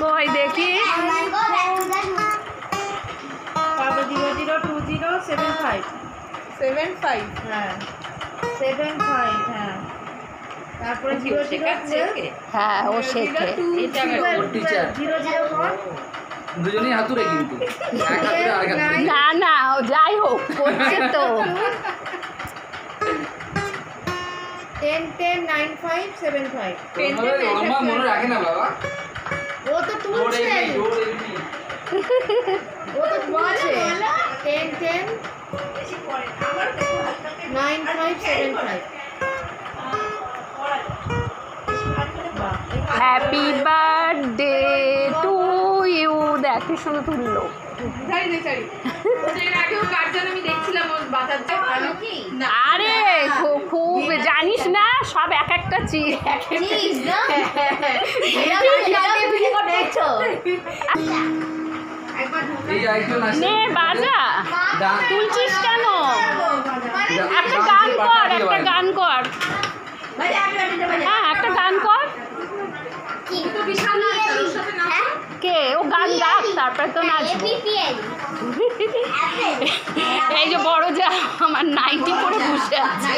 কই দেখি 002075 হ্যাঁ 75 হ্যাঁ তারপরে 00 হ্যাঁ ও শেখে এটা ওর টিচার 001 দুজনেই হাতুড়ে কিন্তু এক হাতুড়ে আর এক হাতুড়ে না না ও যাই হোক করছে তো 10109575 ওরমা মনে রাখে না বাবা ও তো তুলছে ও তো তুলছে 10109575 হ্যাপি বার্থডে টু ইউ দেখি শুধু তুললো আরে খুব জানিস না সব এক একটা চিজ নে বাজা তুলছিস কেন একটা গান কর হ্যাঁ একটা গান কর কে ও গান গাক তারপরে তো নাচবো এই যে বড় যা আমার নাইটি পরে বসে আছে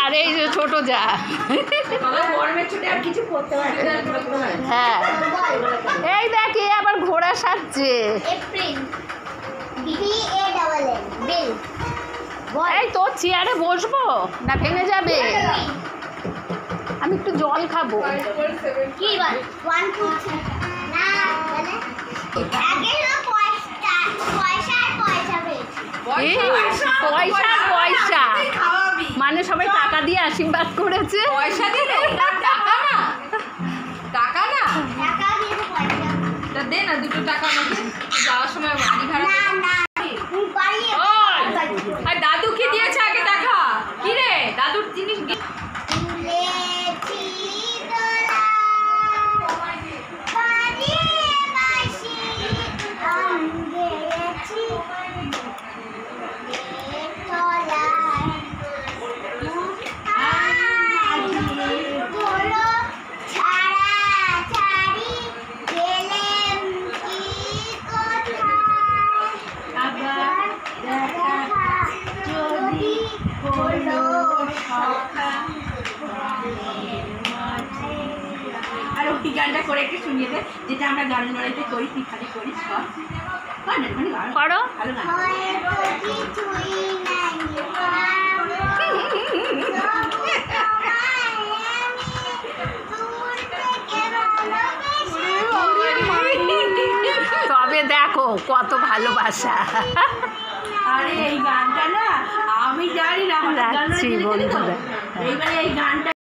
আর এই যে ছোট যা হ্যাঁ এই দেখ এ আবার ঘোড়া সাজছে এই তোর চেয়ারে বসবো না ভেঙে যাবে আমি একটু জল খাবো পয়সা মানে সবাই টাকা দিয়ে আশীর্বাদ করেছে পয়সা দিলে টাকা না দে না 2 টাকা আমাকে যাওয়ার সময় বাড়ি ভাড়া আর দাদু কি দিয়েছে আগে দেখা কি রে দাদুর জিনিস আর ওই গানটা করে একটু শুনিয়ে দে যেটা আমরা গানের লড়াইতে করি তুই খালি করিস করো তবে দেখো কত ভালোবাসা আরে এই গানটা না আমি জানি না রাখছি বন্ধুরা এইবারে এই গানটা